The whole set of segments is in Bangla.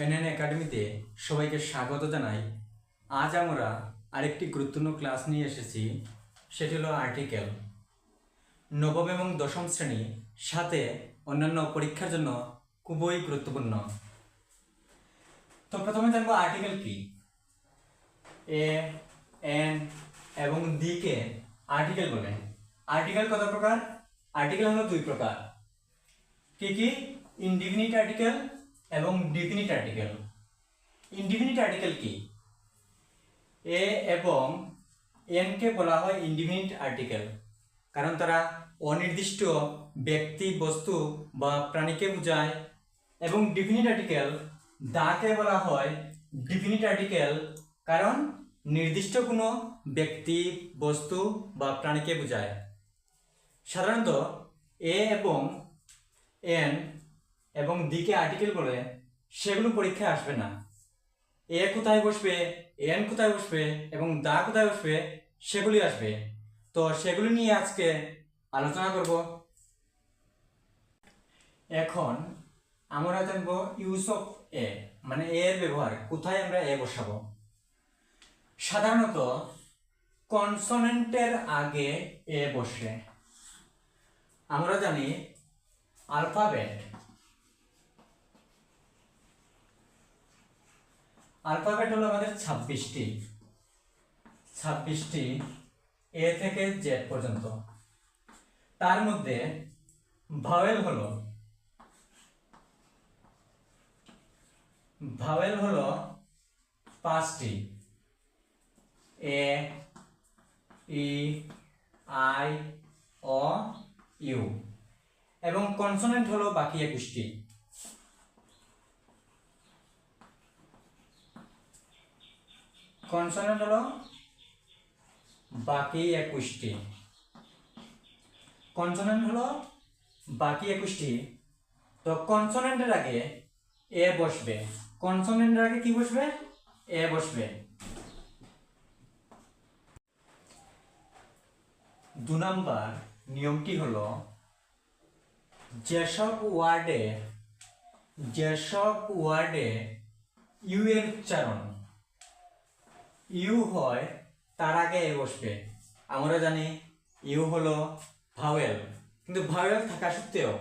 এনএন একাডেমিতে সবাইকে স্বাগত জানাই। আজ আমরা আরেকটি গুরুত্বপূর্ণ ক্লাস নিয়ে এসেছি, সেটি হলো আর্টিকেল। নবম এবং দশম শ্রেণী সাথে অন্যান্য পরীক্ষার জন্য খুবই গুরুত্বপূর্ণ। তো প্রথমে জানবো আর্টিকেল কি। এ, এন এবং ডি কে আর্টিকেল বলে। আর্টিকেল কত প্রকার? আর্টিকেল হলো দুই প্রকার। কি কি? ইনডিফিনিট আর্টিকেল এবং ডিফিনিট আর্টিকেল। ইনডিফিনিট আর্টিকেল কি? এ এবং এন কে বলা হয় ইনডিফিনিট আর্টিকেল, কারণ তারা অনির্দিষ্ট ব্যক্তি, বস্তু বা প্রাণীকে বোঝায়। এবং ডিফিনিট আর্টিকেল দাকে বলা হয় ডিফিনিট আর্টিকেল, কারণ নির্দিষ্ট কোনো ব্যক্তি, বস্তু বা প্রাণীকে বোঝায়। সাধারণত এ এবং এন এবং ডিকে আর্টিকেল বলে, সেগুলো পরীক্ষায় আসবে না। এ কোথায় বসবে, এন কোথায় বসবে এবং দা কোথায় বসবে, সেগুলি আসবে। তো সেগুলি নিয়ে আজকে আলোচনা করব। এখন আমরা জানবো ইউজ অফ এ, মানে এর ব্যবহার, কোথায় আমরা এ বসাবো। সাধারণত কনসোনেন্টের আগে এ বসে। আমরা জানি আলফাবেট হলো আমাদের 26টি এ থেকে জেড পর্যন্ত। তার মধ্যে ভাওয়েল হলো 5টি, এ, ই, আই, অ, ইউ। এবং কনসোনেন্ট হলো বাকি 21টি। কনসোনেন্ট হলো বাকি 21টি। কনসোনেন্ট হলো বাকি 21টি। তো কনসোনেন্টের আগে এ বসবে। কনসোনেন্টের আগে কি বসবে? এ বসবে। 2 নাম্বার নিয়মটি হলো, যেসব ওয়ার্ডে ইউ এর উচ্চারণ ইউ হয়, তার আগে এ বসবে। আমরা জানি ইউ হলো ভাওয়েল, কিন্তু ভাওয়েল থাকা সত্ত্বেও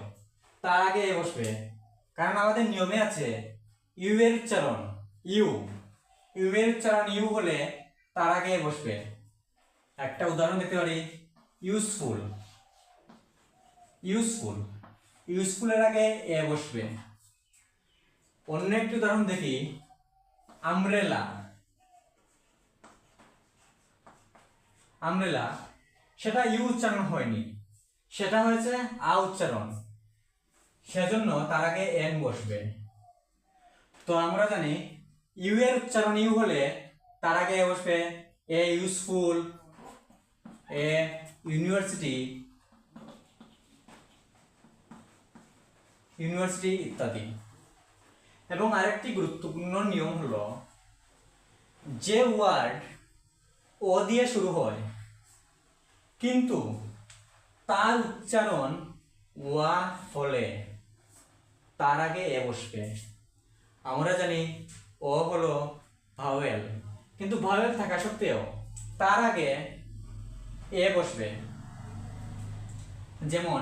তার আগে এ বসবে, কারণ আমাদের নিয়মে আছে ইউ এর উচ্চারণ ইউ এর উচ্চারণ ইউ হলে তার আগে এ বসবে। একটা উদাহরণ দিতে পারি, ইউজফুলের আগে এ বসবে। অন্য একটি উদাহরণ দেখি, আমব্রেলা, সেটা ইউ উচ্চারণ হয়নি, সেটা হয়েছে আ উচ্চারণ, সেজন্য তার আগে এন বসবে। তো আমরা জানি ইউ এর উচ্চারণ ইউ হলে তার আগে বসবে এ ইউজফুল, এ ইউনিভার্সিটি ইত্যাদি। এবং আরেকটি গুরুত্বপূর্ণ নিয়ম হলো, যে ওয়ার্ড ও দিয়ে শুরু হয় কিন্তু তার উচ্চারণ ওয়া হলে তার আগে এ বসবে। আমরা জানি ও হলো ভাওয়েল, কিন্তু ভাওয়েল থাকা সত্ত্বেও তার আগে এ বসবে। যেমন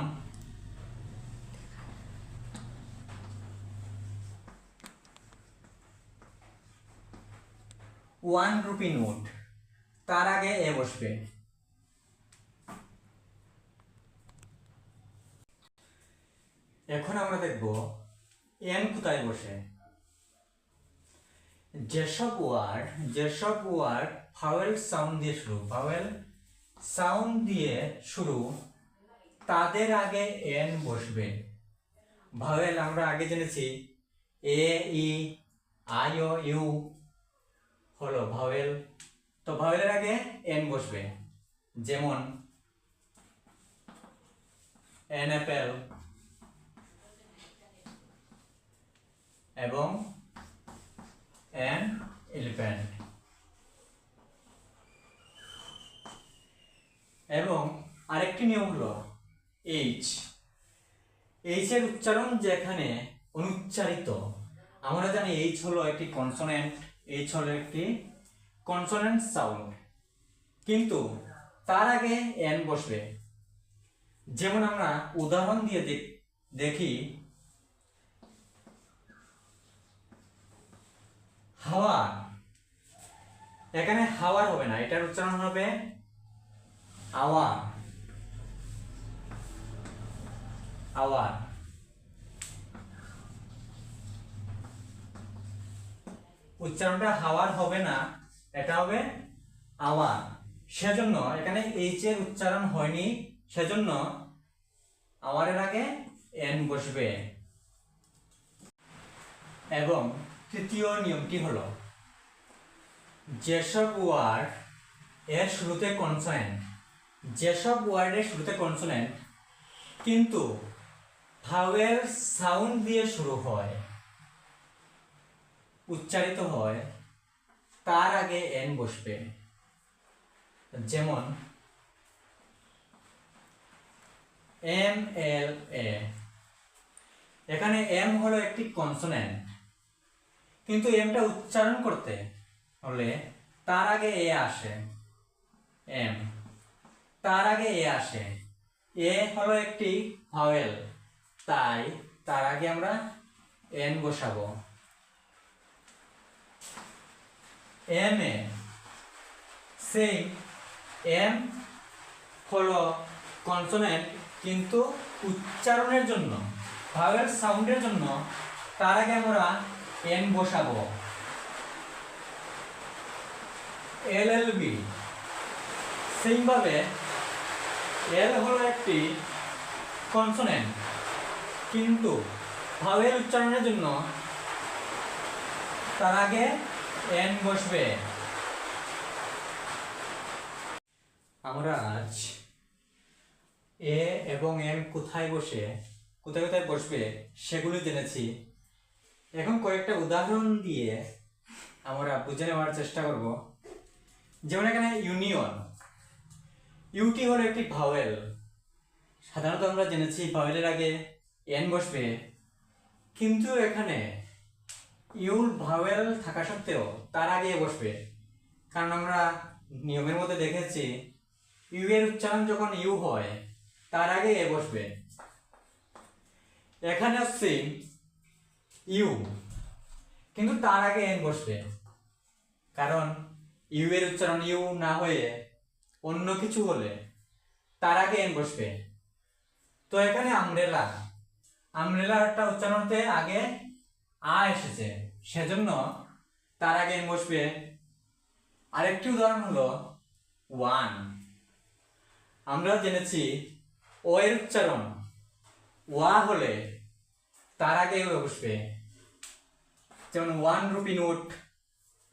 1 রুপি নোট, তার আগে এ বসবে। এখন আমরা দেখব এন কোথায় বসে। যেসব ওয়ার্ড ভাওয়েল সাউন্ড দিয়ে শুরু, তাদের আগে এন বসবে। ভাওয়েল আমরা আগে জেনেছি এ, ই, আই, ও, ইউ হলো ভাওয়েল। তো ভাওয়েলের আগে এন বসবে। যেমন এন অ্যাপেল এবং এন এলিফ্যান্ট। এবং আরেকটি নিয়ম হলো এইচ এর উচ্চারণ যেখানে অনুচ্চারিত আমরা জানি এইচ হলো একটি কনসোনেন্ট, এইচ হলো একটি কনসোনেন্ট সাউন্ড, কিন্তু তার আগে এন বসবে। যেমন আমরা উদাহরণ দিয়ে দেখি, হাওয়া, এখানে হাওয়ার হবে না, এটার উচ্চারণ হবে আওয়া, আওয়া। উচ্চারণটা হাওয়ার হবে না, এটা হবে আওয়া। সেজন্য এখানে এইচ এর উচ্চারণ হয়নি, সেজন্য আওয়ারের আগে এন বসবে। এবং তৃতীয় নিয়মটি হলো, যেসব ওয়ার্ড এর শুরুতে কনসোনেন্ট, যেসব ওয়ার্ডের শুরুতে কনসোনেন্ট কিন্তু ভাওয়েল সাউন্ড দিয়ে শুরু হয়, উচ্চারিত হয়, তার আগে এন বসবে। যেমন এম এল এ, এখানে এম হলো একটি কনসোনেন্ট, কিন্তু এমটা উচ্চারণ করতে হলে তার আগে এ আসে, এম, তার আগে এ আসে। এ হলো একটি ভাওয়েল, তাই তার আগে আমরা এন বসাবো। এম এ, সেই এম হলো কনসোনেন্ট, কিন্তু উচ্চারণের জন্য, ভাওয়েল সাউন্ডের জন্য তার আগে আমরা এন বসাবো। এল এল বি, সেইভাবে এল হলো একটি কনসোনেন্ট, কিন্তু ভাওয়েল উচ্চারণের জন্য তার আগে এন বসবে। আমরা আজ এ এবং এম কোথায় কোথায় বসবে সেগুলি জেনেছি। এখন কয়েকটা উদাহরণ দিয়ে আমরা বুঝে নেওয়ার চেষ্টা করব। যেমন এখানে ইউনিয়ন, ইউটি হলো একটি ভাওয়েল, সাধারণত আমরা জেনেছি ভাওয়েলের আগে এন বসবে, কিন্তু এখানে ইউর ভাওয়েল থাকা সত্ত্বেও তার আগে বসবে, কারণ আমরা নিয়মের মধ্যে দেখেছি ইউ এর উচ্চারণ যখন ইউ হয় তার আগে এ বসবে। এখানে হচ্ছে ইউ, কিন্তু তার আগে এন বসবে, কারণ ইউ এর উচ্চারণ ইউ না হয়ে অন্য কিছু হলে তার আগে এন বসবে। তো এখানে আমব্রেলা, আমব্রেলাটা উচ্চারণ হতে আগে আ এসেছে, সেজন্য তার আগে এন বসবে। আরেকটি উদাহরণ হলো ওয়ান, আমরা জেনেছি ও এর উচ্চারণ ওয়া হলে তার আগে বসবে। যেমন 1 রুপি নোট,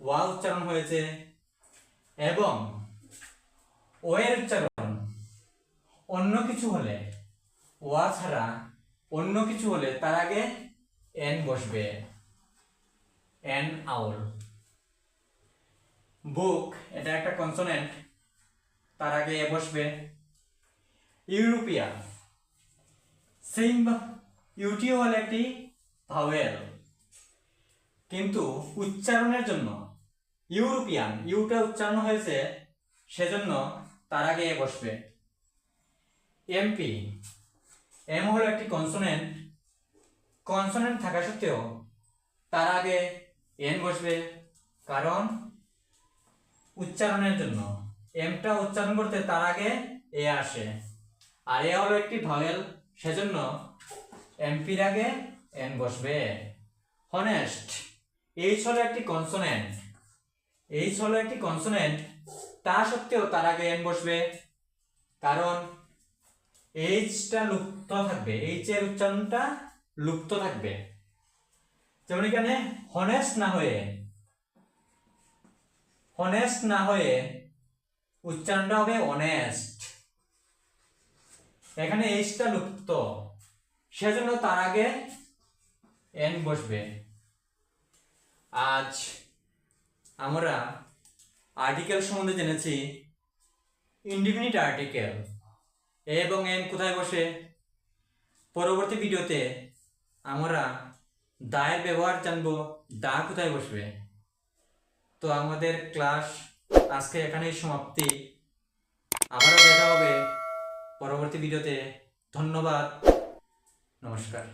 ওয়া উচ্চারণ হয়েছে, এবং ও এর উচ্চারণ অন্য কিছু হলে, ওয়া ছাড়া অন্য কিছু হলে তার আগে এন বসবে, এন আউল। বুক, এটা একটা কনসোনেন্ট, তার আগে এ বসবে। ইউরোপিয়ান, সেম, ইউটিও হলো একটি ভাওয়েল, কিন্তু উচ্চারণের জন্য ইউরোপিয়ান, ইউটা উচ্চারণ হয়েছে, সেজন্য তার আগে এ বসবে। এমপি, এম হলো একটি কনসোনেন্ট, কনসোনেন্ট থাকা সত্ত্বেও তার আগে এন বসবে, কারণ উচ্চারণের জন্য, এমটা উচ্চারণ করতে তার আগে এ আসে, আর এ হলো একটি ভাওয়েল, সেজন্য এমপির আগে এন বসবে। হনেস্ট, এইচ হলো একটি কনসোনেন্ট, এইচ হলো একটি কনসোনেন্ট, তা সত্ত্বেও তার আগে এন বসবে, কারণ এইচটা লুপ্ত থাকবে, এইচ এর উচ্চারণটা লুপ্ত থাকবে। যেমন এখানে হনেস্ট না হয়ে উচ্চারণটা হবে অনেস্ট, এখানে এইচটা লুপ্ত, সেজন্য তার আগে এন বসবে। আজ আমরা আর্টিকেল সম্বন্ধে জেনেছি। ইনডিফিনিট আর্টিকেল, এবং এন কোথায় বসে, পরবর্তী ভিডিওতে আমরা দায়ের ব্যবহার জানবো, দা কোথায় বসবে। তো আমাদের ক্লাস আজকে এখানেই সমাপ্তি। আবারও দেখা হবে পরবর্তী ভিডিওতে। ধন্যবাদ, নমস্কার।